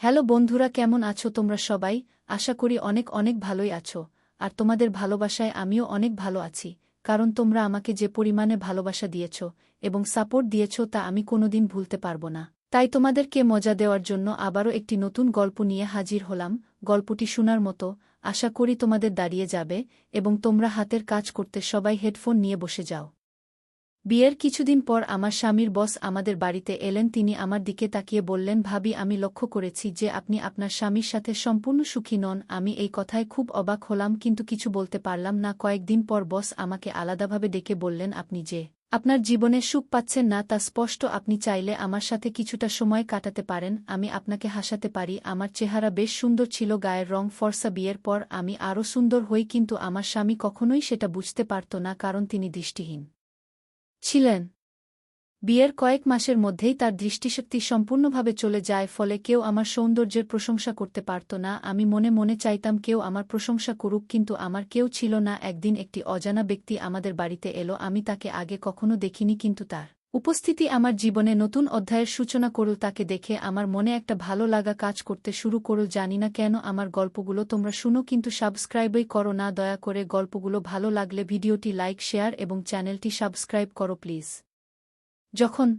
Hello বন্ধুরা, কেমন আছো তোমরা সবাই? আশা করি অনেক অনেক ভালোই আছো। আর তোমাদের ভালোবাসায় আমিও অনেক ভালো আছি, কারণ তোমরা আমাকে যে পরিমাণে ভালোবাসা দিয়েছ এবং সাপোর্ট দিয়েছ তা আমি কোনোদিন ভুলতে পারবো না। তাই তোমাদেরকে মজা দেওয়ার জন্য আবারও একটি নতুন গল্প নিয়ে হাজির হলাম। গল্পটি শোনার মতো, আশা করি তোমাদের দাঁড়িয়ে যাবে এবং তোমরা হাতের কাজ করতে সবাই হেডফোন নিয়ে বসে যাও। বিয়ের কিছুদিন পর আমার স্বামীর বস আমাদের বাড়িতে এলেন। তিনি আমার দিকে তাকিয়ে বললেন, ভাবি, আমি লক্ষ্য করেছি যে আপনি আপনার স্বামীর সাথে সম্পূর্ণ সুখী নন। আমি এই কথায় খুব অবাক হলাম, কিন্তু কিছু বলতে পারলাম না। কয়েকদিন পর বস আমাকে আলাদাভাবে ডেকে বললেন, আপনি যে আপনার জীবনে সুখ পাচ্ছেন না তা স্পষ্ট। আপনি চাইলে আমার সাথে কিছুটা সময় কাটাতে পারেন, আমি আপনাকে হাসাতে পারি। আমার চেহারা বেশ সুন্দর ছিল, গায়ের রং ফর্সা। বিয়ের পর আমি আরও সুন্দর হই, কিন্তু আমার স্বামী কখনোই সেটা বুঝতে পারত না, কারণ তিনি দৃষ্টিহীন ছিলেন। বিয়ের কয়েক মাসের মধ্যেই তার দৃষ্টিশক্তি সম্পূর্ণভাবে চলে যায়, ফলে কেউ আমার সৌন্দর্যের প্রশংসা করতে পারত না। আমি মনে মনে চাইতাম কেউ আমার প্রশংসা করুক, কিন্তু আমার কেউ ছিল না। একদিন একটি অজানা ব্যক্তি আমাদের বাড়িতে এলো। আমি তাকে আগে কখনো দেখিনি, কিন্তু তার উপস্থিতি আমার জীবনে নতুন অধ্যায়ের সূচনা করল। তাকে দেখে আমার মনে একটা ভালো লাগা কাজ করতে শুরু করল। জানি না কেন আমার গল্পগুলো তোমরা শুনো, কিন্তু সাবস্ক্রাইবই করো না। দয়া করে গল্পগুলো ভালো লাগলে ভিডিওটি লাইক, শেয়ার এবং চ্যানেলটি সাবস্ক্রাইব করো প্লিজ। যখন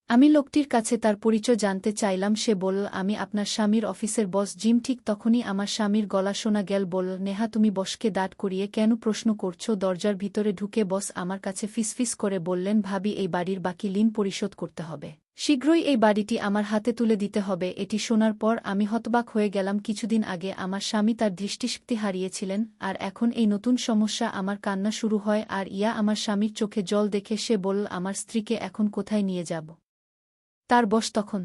আমি লোকটির কাছে তার পরিচয় জানতে চাইলাম, সে বলল, আমি আপনার স্বামীর অফিসের বস জিম। ঠিক তখনই আমার স্বামীর গলা শোনা গেল। বলল, নেহা, তুমি বসকে দাঁড় করিয়ে কেন প্রশ্ন করছো? দরজার ভিতরে ঢুকে বস আমার কাছে ফিসফিস করে বললেন, ভাবি, এই বাড়ির বাকি ঋণ পরিশোধ করতে হবে। শীঘ্রই এই বাড়িটি আমার হাতে তুলে দিতে হবে। এটি শোনার পর আমি হতবাক হয়ে গেলাম। কিছুদিন আগে আমার স্বামী তার দৃষ্টিশক্তি হারিয়েছিলেন, আর এখন এই নতুন সমস্যা। আমার কান্না শুরু হয়, আর আমার স্বামীর চোখে জল দেখে সে বলল, আমার স্ত্রীকে এখন কোথায় নিয়ে যাব? তার বস তখন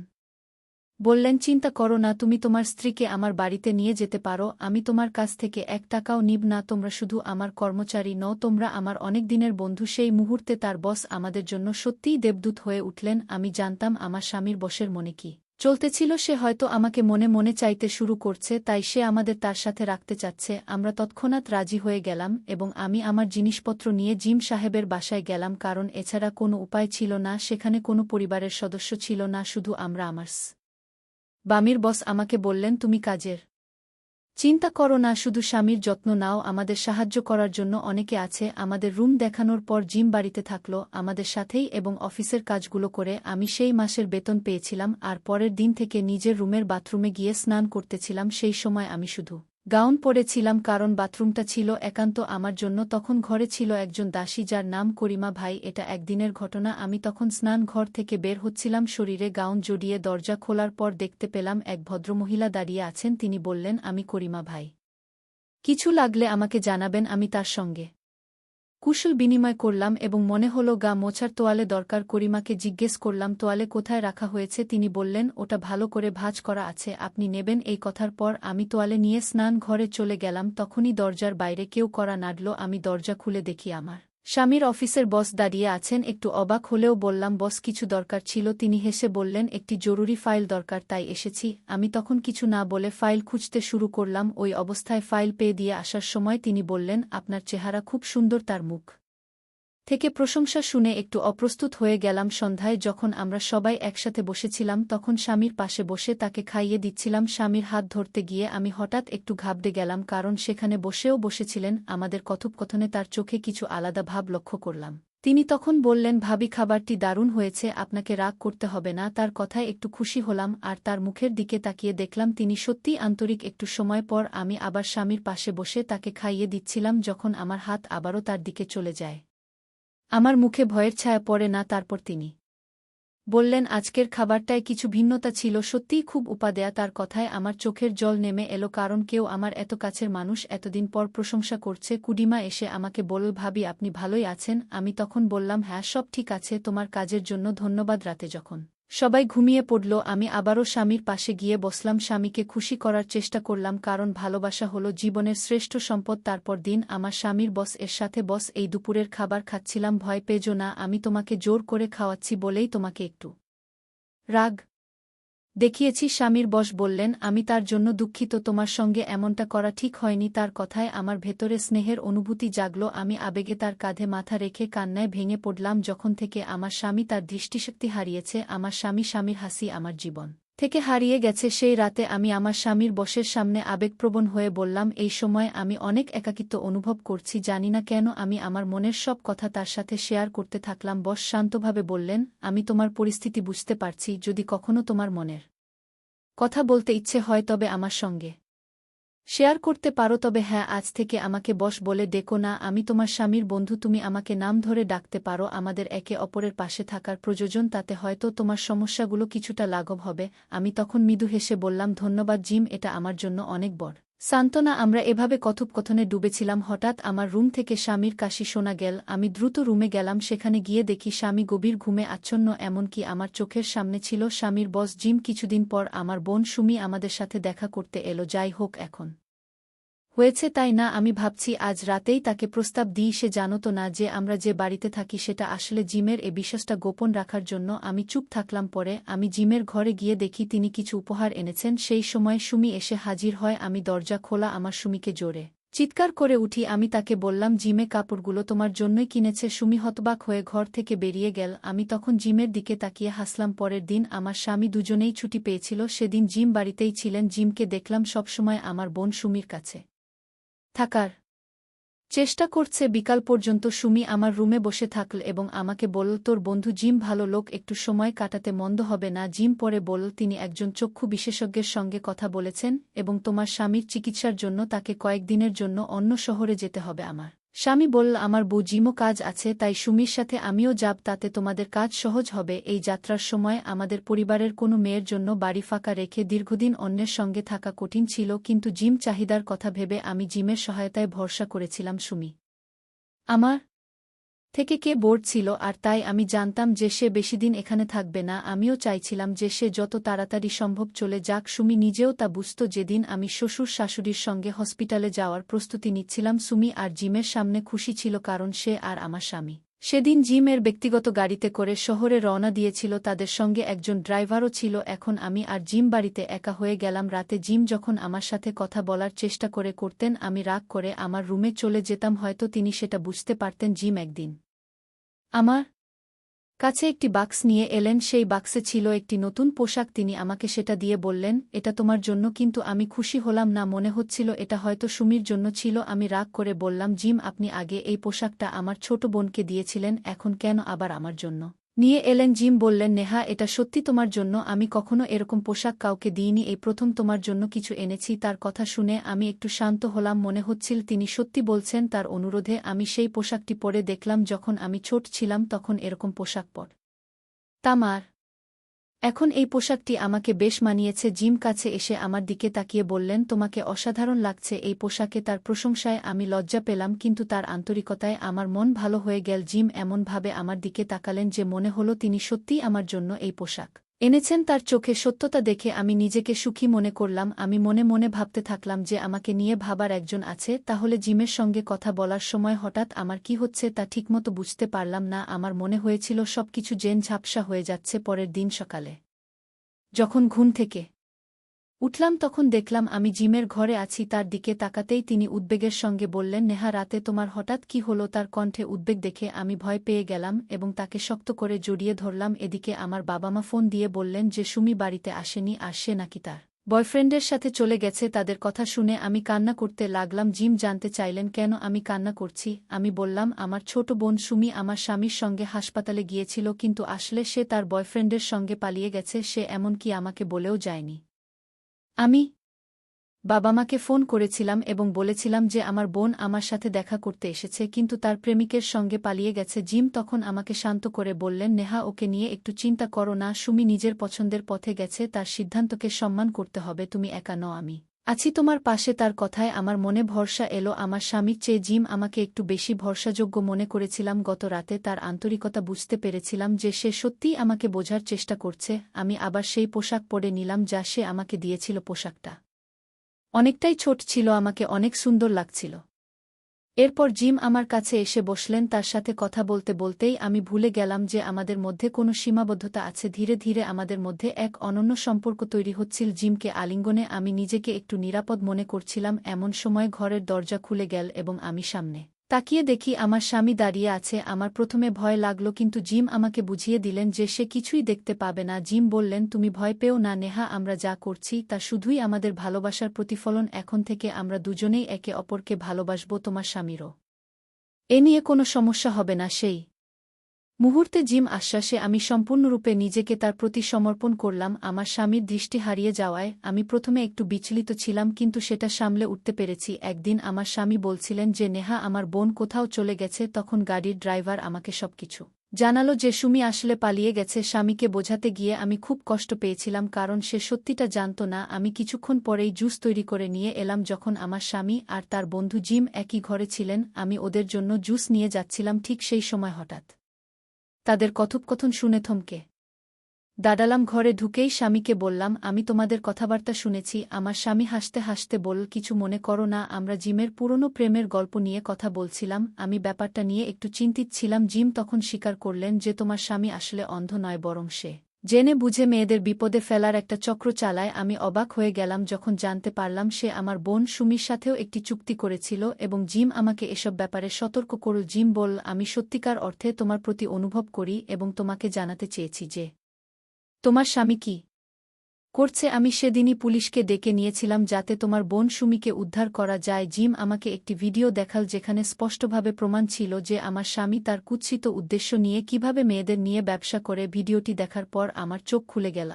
বললেন, চিন্তা করো না, তুমি তোমার স্ত্রীকে আমার বাড়িতে নিয়ে যেতে পারো। আমি তোমার কাছ থেকে 1 টাকাও নিব না। তোমরা শুধু আমার কর্মচারী নও, তোমরা আমার অনেক দিনের বন্ধু। সেই মুহূর্তে তার বস আমাদের জন্য সত্যিই দেবদূত হয়ে উঠলেন। আমি জানতাম আমার স্বামীর বসের মনে কি চলতেছিল। সে হয়তো আমাকে মনে মনে চাইতে শুরু করছে, তাই সে আমাদের তার সাথে রাখতে চাচ্ছে। আমরা তৎক্ষণাৎ রাজি হয়ে গেলাম এবং আমি আমার জিনিসপত্র নিয়ে জিম সাহেবের বাসায় গেলাম, কারণ এছাড়া কোনো উপায় ছিল না। সেখানে কোনো পরিবারের সদস্য ছিল না, শুধু আমরা। আমার বামির বস আমাকে বললেন, তুমি কাজের চিন্তা করো না, শুধু স্বামীর যত্ন নাও। আমাদের সাহায্য করার জন্য অনেকে আছে। আমাদের রুম দেখানোর পর জিম বাড়িতে থাকলো আমাদের সাথেই এবং অফিসের কাজগুলো করে আমি সেই মাসের বেতন পেয়েছিলাম। আর পরের দিন থেকে নিজের রুমের বাথরুমে গিয়ে স্নান করতেছিলাম। সেই সময় আমি শুধু গাউন পরেছিলাম, কারণ বাথরুমটা ছিল একান্ত আমার জন্য। তখন ঘরে ছিল একজন দাসী, যার নাম করিমা। ভাই, এটা একদিনের ঘটনা। আমি তখন স্নান ঘর থেকে বের হচ্ছিলাম, শরীরে গাউন জড়িয়ে। দরজা খোলার পর দেখতে পেলাম এক ভদ্রমহিলা দাঁড়িয়ে আছেন। তিনি বললেন, আমি করিমা ভাই, কিছু লাগলে আমাকে জানাবেন। আমি তার সঙ্গে কুশল বিনিময় করলাম এবং মনে হলো গা মোছার তোয়ালে দরকার। করিমাকে জিজ্ঞেস করলাম, তোয়ালে কোথায় রাখা হয়েছে? তিনি বললেন, ওটা ভালো করে ভাঁজ করা আছে, আপনি নেবেন। এই কথার পর আমি তোয়ালে নিয়ে স্নান ঘরে চলে গেলাম। তখনই দরজার বাইরে কেউ কড়া নাড়ল। আমি দরজা খুলে দেখি আমার স্বামীর অফিসের বস দাঁড়িয়ে আছেন। একটু অবাক হলেও বললাম, বস, কিছু দরকার ছিল? তিনি হেসে বললেন, একটি জরুরি ফাইল দরকার, তাই এসেছি। আমি তখন কিছু না বলে ফাইল খুঁজতে শুরু করলাম। ওই অবস্থায় ফাইল পেয়ে দিয়ে আসার সময় তিনি বললেন, আপনার চেহারা খুব সুন্দর। তার মুখ থেকে প্রশংসা শুনে একটু অপ্রস্তুত হয়ে গেলাম। সন্ধ্যায় যখন আমরা সবাই একসাথে বসেছিলাম, তখন স্বামীর পাশে বসে তাকে খাইয়ে দিচ্ছিলাম। স্বামীর হাত ধরতে গিয়ে আমি হঠাৎ একটু ঘাবড়ে গেলাম, কারণ সেখানে বসেছিলেন। আমাদের কথোপকথনে তার চোখে কিছু আলাদা ভাব লক্ষ্য করলাম। তিনি তখন বললেন, ভাবি, খাবারটি দারুণ হয়েছে, আপনাকে রাগ করতে হবে না। তার কথায় একটু খুশি হলাম, আর তার মুখের দিকে তাকিয়ে দেখলাম তিনি সত্যিই আন্তরিক। একটু সময় পর আমি আবার স্বামীর পাশে বসে তাকে খাইয়ে দিচ্ছিলাম, যখন আমার হাত আবারও তার দিকে চলে যায়। আমার মুখে ভয়ের ছায়া পড়ে না। তারপর তিনি বললেন, আজকের খাবারটায় কিছু ভিন্নতা ছিল, সত্যিই খুব উপাদেয়। তার কথায় আমার চোখের জল নেমে এলো, কারণ কেউ, আমার এত কাছের মানুষ, এতদিন পর প্রশংসা করছে। কুডিমা এসে আমাকে বলল, ভাবি, আপনি ভালোই আছেন? আমি তখন বললাম, হ্যাঁ, সব ঠিক আছে, তোমার কাজের জন্য ধন্যবাদ। রাতে যখন সবাই ঘুমিয়ে পড়ল, আমি আবারও স্বামীর পাশে গিয়ে বসলাম। স্বামীকে খুশি করার চেষ্টা করলাম, কারণ ভালোবাসা হলো জীবনের শ্রেষ্ঠ সম্পদ। তারপর দিন আমার স্বামীর বস এর সাথে, বস, এই দুপুরের খাবার খাচ্ছিলাম, ভয় পেজো না, আমি তোমাকে জোর করে খাওয়াচ্ছি বলেই তোমাকে একটু রাগ দেখিয়েছি। স্বামীর বস বললেন, আমি তার জন্য দুঃখিত, তোমার সঙ্গে এমনটা করা ঠিক হয়নি। তার কথায় আমার ভেতরে স্নেহের অনুভূতি জাগল। আমি আবেগে তার কাঁধে মাথা রেখে কান্নায় ভেঙে পড়লাম। যখন থেকে আমার স্বামী তার দৃষ্টিশক্তি হারিয়েছে, আমার স্বামীর হাসি আমার জীবন থেকে হারিয়ে গেছে। সেই রাতে আমি আমার স্বামীর বসের সামনে আবেগপ্রবণ হয়ে বললাম, এই সময় আমি অনেক একাকিত্ব অনুভব করছি, জানি না কেন। আমি আমার মনের সব কথা তার সাথে শেয়ার করতে থাকলাম। বস শান্তভাবে বললেন, আমি তোমার পরিস্থিতি বুঝতে পারছি। যদি কখনো তোমার মনের কথা বলতে ইচ্ছে হয় তবে আমার সঙ্গে শেয়ার করতে পারো। তবে হ্যাঁ, আজ থেকে আমাকে বস বলে ডেকো না। আমি তোমার স্বামীর বন্ধু, তুমি আমাকে নাম ধরে ডাকতে পারো। আমাদের একে অপরের পাশে থাকার প্রয়োজন, তাতে হয়তো তোমার সমস্যাগুলো কিছুটা লাঘব হবে। আমি তখন মৃদু হেসে বললাম, ধন্যবাদ জিম, এটা আমার জন্য অনেক বড় সান্ত্বনা। আমরা এভাবে কথোপকথনে ডুবেছিলাম। হঠাৎ আমার রুম থেকে স্বামীর কাশি শোনা গেল। আমি দ্রুত রুমে গেলাম। সেখানে গিয়ে দেখি স্বামী গভীর ঘুমে আচ্ছন্ন। এমনকি আমার চোখের সামনে ছিল স্বামীর বস জিম। কিছুদিন পর আমার বোন সুমি আমাদের সাথে দেখা করতে এলো। যাই হোক, এখন হয়েছে তাই না, আমি ভাবছি আজ রাতেই তাকে প্রস্তাব দিই। সে জানত না যে আমরা যে বাড়িতে থাকি সেটা আসলে জিমের। এ বিশ্বাসটা গোপন রাখার জন্য আমি চুপ থাকলাম। পরে আমি জিমের ঘরে গিয়ে দেখি তিনি কিছু উপহার এনেছেন। সেই সময় সুমি এসে হাজির হয়। আমি দরজা খোলা আমার সুমিকে জোরে চিৎকার করে উঠি। আমি তাকে বললাম, জিমে কাপড়গুলো তোমার জন্যই কিনেছে। সুমি হতবাক হয়ে ঘর থেকে বেরিয়ে গেল। আমি তখন জিমের দিকে তাকিয়ে হাসলাম। পরের দিন আমার স্বামী দুজনেই ছুটি পেয়েছিল। সেদিন জিম বাড়িতেই ছিলেন। জিমকে দেখলাম সবসময় আমার বোন সুমির কাছে থাকার চেষ্টা করছে। বিকাল পর্যন্ত সুমি আমার রুমে বসে থাকল এবং আমাকে বলল, তোর বন্ধু জিম ভালো লোক, একটু সময় কাটাতে মন্দ হবে না। জিম পরে বলল, তিনি একজন চক্ষু বিশেষজ্ঞের সঙ্গে কথা বলেছেন এবং তোমার স্বামীর চিকিৎসার জন্য তাকে কয়েকদিনের জন্য অন্য শহরে যেতে হবে। আমার স্বামী বলল, আমার বউ জিমও কাজ আছে, তাই সুমির সাথে আমিও যাব, তাতে তোমাদের কাজ সহজ হবে। এই যাত্রার সময় আমাদের পরিবারের কোনো মেয়ের জন্য বাড়ি ফাঁকা রেখে দীর্ঘদিন অন্যের সঙ্গে থাকা কঠিন ছিল, কিন্তু জিম চাহিদার কথা ভেবে আমি জিমের সহায়তায় ভরসা করেছিলাম। সুমি আমার থেকে কে বোর্ড ছিল, আর তাই আমি জানতাম যে সে বেশিদিন এখানে থাকবে না। আমিও চাইছিলাম যে সে যত তাড়াতাড়ি সম্ভব চলে যাক। সুমি নিজেও তা বুঝত। যেদিন আমি শ্বশুর শাশুড়ির সঙ্গে হসপিটালে যাওয়ার প্রস্তুতি নিচ্ছিলাম, সুমি আর জিমের সামনে খুশি ছিল, কারণ সে আর আমার স্বামী সেদিন জিমের ব্যক্তিগত গাড়িতে করে শহরে রওনা দিয়েছিল। তাদের সঙ্গে একজন ড্রাইভারও ছিল। এখন আমি আর জিম বাড়িতে একা হয়ে গেলাম। রাতে জিম যখন আমার সাথে কথা বলার চেষ্টা করতেন, আমি রাগ করে আমার রুমে চলে যেতাম। হয়তো তিনি সেটা বুঝতে পারতেন। জিম একদিন আমার কাছে একটি বাক্স নিয়ে এলেন। সেই বাক্সে ছিল একটি নতুন পোশাক। তিনি আমাকে সেটা দিয়ে বললেন, এটা তোমার জন্য। কিন্তু আমি খুশি হলাম না, মনে হচ্ছিল এটা হয়তো সুমির জন্য ছিল। আমি রাগ করে বললাম, জিম, আপনি আগে এই পোশাকটা আমার ছোট বোনকে দিয়েছিলেন, এখন কেন আবার আমার জন্য নিয়ে এলেন? জিম বললেন, নেহা, এটা সত্যি তোমার জন্য। আমি কখনো এরকম পোশাক কাউকে দিইনি, এই প্রথম তোমার জন্য কিছু এনেছি। তার কথা শুনে আমি একটু শান্ত হলাম। মনে হচ্ছিল তিনি সত্যি বলছেন। তার অনুরোধে আমি সেই পোশাকটি পরে দেখলাম। যখন আমি ছোট ছিলাম তখন এরকম পোশাক পরতাম, আর এখন এই পোশাকটি আমাকে বেশ মানিয়েছে। জিম কাছে এসে আমার দিকে তাকিয়ে বললেন, তোমাকে অসাধারণ লাগছে এই পোশাকে। তার প্রশংসায় আমি লজ্জা পেলাম, কিন্তু তার আন্তরিকতায় আমার মন ভালো হয়ে গেল। জিম এমনভাবে আমার দিকে তাকালেন যে মনে হলো তিনি সত্যিই আমার জন্য এই পোশাক এনেছেন। তার চোখে সত্যতা দেখে আমি নিজেকে সুখী মনে করলাম। আমি মনে মনে ভাবতে থাকলাম যে আমাকে নিয়ে ভাবার একজন আছে। তাহলে জিমের সঙ্গে কথা বলার সময় হঠাৎ আমার কি হচ্ছে তা ঠিকমতো বুঝতে পারলাম না। আমার মনে হয়েছিল সবকিছু ঝাপসা হয়ে যাচ্ছে। পরের দিন সকালে যখন ঘুম থেকে উঠলাম তখন দেখলাম আমি জিমের ঘরে আছি। তার দিকে তাকাতেই তিনি উদ্বেগের সঙ্গে বললেন, নেহা, রাতে তোমার হঠাৎ কি হলো? তার কণ্ঠে উদ্বেগ দেখে আমি ভয় পেয়ে গেলাম এবং তাকে শক্ত করে জড়িয়ে ধরলাম। এদিকে আমার বাবা-মা ফোন দিয়ে বললেন যে সুমি বাড়িতে আসেনি, আর সে নাকি তার বয়ফ্রেন্ডের সাথে চলে গেছে। তাদের কথা শুনে আমি কান্না করতে লাগলাম। জিম জানতে চাইলেন কেন আমি কান্না করছি। আমি বললাম, আমার ছোট বোন সুমি আমার স্বামীর সঙ্গে হাসপাতালে গিয়েছিল, কিন্তু আসলে সে তার বয়ফ্রেন্ডের সঙ্গে পালিয়ে গেছে। সে এমনকি আমাকে বলেও যায়নি। আমি বাবা-মাকে ফোন করেছিলাম এবং বলেছিলাম যে আমার বোন আমার সাথে দেখা করতে এসেছে, কিন্তু তার প্রেমিকের সঙ্গে পালিয়ে গেছে। জিম তখন আমাকে শান্ত করে বললেন, নেহা, ওকে নিয়ে একটু চিন্তা করো না। সুমি নিজের পছন্দের পথে গেছে, তার সিদ্ধান্তকে সম্মান করতে হবে। তুমি একা নও, আমি আছি তোমার পাশে। তার কথায় আমার মনে ভরসা এলো। আমার স্বামীর চেয়ে জিম আমাকে একটু বেশি ভরসাযোগ্য মনে করেছিলাম। গত রাতে তার আন্তরিকতা বুঝতে পেরেছিলাম যে সে সত্যিই আমাকে বোঝার চেষ্টা করছে। আমি আবার সেই পোশাক পরে নিলাম যা সে আমাকে দিয়েছিল। পোশাকটা অনেকটাই ছোট ছিল, আমাকে অনেক সুন্দর লাগছিল। এরপর জিম আমার কাছে এসে বসলেন। তার সাথে কথা বলতে বলতেই আমি ভুলে গেলাম যে আমাদের মধ্যে কোনো সীমাবদ্ধতা আছে। ধীরে ধীরে আমাদের মধ্যে এক অনন্য সম্পর্ক তৈরি হচ্ছিল। জিমকে আলিঙ্গনে আমি নিজেকে একটু নিরাপদ মনে করছিলাম। এমন সময় ঘরের দরজা খুলে গেল এবং আমি সামনে তাকিয়ে দেখি আমার স্বামী দাঁড়িয়ে আছে। আমার প্রথমে ভয় লাগল, কিন্তু জিম আমাকে বুঝিয়ে দিলেন যে সে কিছুই দেখতে পাবে না। জিম বললেন, তুমি ভয় পেও না নেহা, আমরা যা করছি তা শুধুই আমাদের ভালোবাসার প্রতিফলন। এখন থেকে আমরা দুজনেই একে অপরকে ভালোবাসব, তোমার স্বামীরও এ নিয়ে কোনো সমস্যা হবে না। সেই মুহূর্তে জিম আশ্বাসে আমি সম্পূর্ণরূপে নিজেকে তার প্রতি সমর্পণ করলাম। আমার স্বামীর দৃষ্টি হারিয়ে যাওয়ায় আমি প্রথমে একটু বিচলিত ছিলাম, কিন্তু সেটা সামলে উঠতে পেরেছি। একদিন আমার স্বামী বলছিলেন যে নেহা, আমার বোন কোথাও চলে গেছে। তখন গাড়ির ড্রাইভার আমাকে সবকিছু জানালো যে সুমি আসলে পালিয়ে গেছে। স্বামীকে বোঝাতে গিয়ে আমি খুব কষ্ট পেয়েছিলাম, কারণ সে সত্যিটা জানত না। আমি কিছুক্ষণ পরেই জুস তৈরি করে নিয়ে এলাম। যখন আমার স্বামী আর তার বন্ধু জিম একই ঘরে ছিলেন, আমি ওদের জন্য জুস নিয়ে যাচ্ছিলাম। ঠিক সেই সময় হঠাৎ তাদের কথোপকথন শুনে থমকে দাঁড়ালাম। ঘরে ঢুকেই স্বামীকে বললাম, আমি তোমাদের কথাবার্তা শুনেছি। আমার স্বামী হাসতে হাসতে বলল, কিছু মনে করো না, আমরা জিমের পুরনো প্রেমের গল্প নিয়ে কথা বলছিলাম। আমি ব্যাপারটা নিয়ে একটু চিন্তিত ছিলাম। জিম তখন স্বীকার করলেন যে তোমার স্বামী আসলে অন্ধ নয়, বরং সে জেনে বুঝে মেয়েদের বিপদে ফেলার একটা চক্র চালায়। আমি অবাক হয়ে গেলাম যখন জানতে পারলাম সে আমার বোন সুমির সাথেও একটি চুক্তি করেছিল, এবং জিম আমাকে এসব ব্যাপারে সতর্ক করল। জিম বলল, আমি সত্যিকার অর্থে তোমার প্রতি অনুভব করি এবং তোমাকে জানাতে চেয়েছি যে তোমার স্বামী কি করছে। আমি সেদিনই পুলিশকে ডেকে নিয়েছিলাম যাতে তোমার বোন সুমিকে উদ্ধার করা যায়। জিম আমাকে একটি ভিডিও দেখাল যেখানে স্পষ্টভাবে প্রমাণ ছিল যে আমার স্বামী তার কুৎসিত উদ্দেশ্য নিয়ে কিভাবে মেয়েদের নিয়ে ব্যবসা করে। ভিডিওটি দেখার পর আমার চোখ খুলে গেল।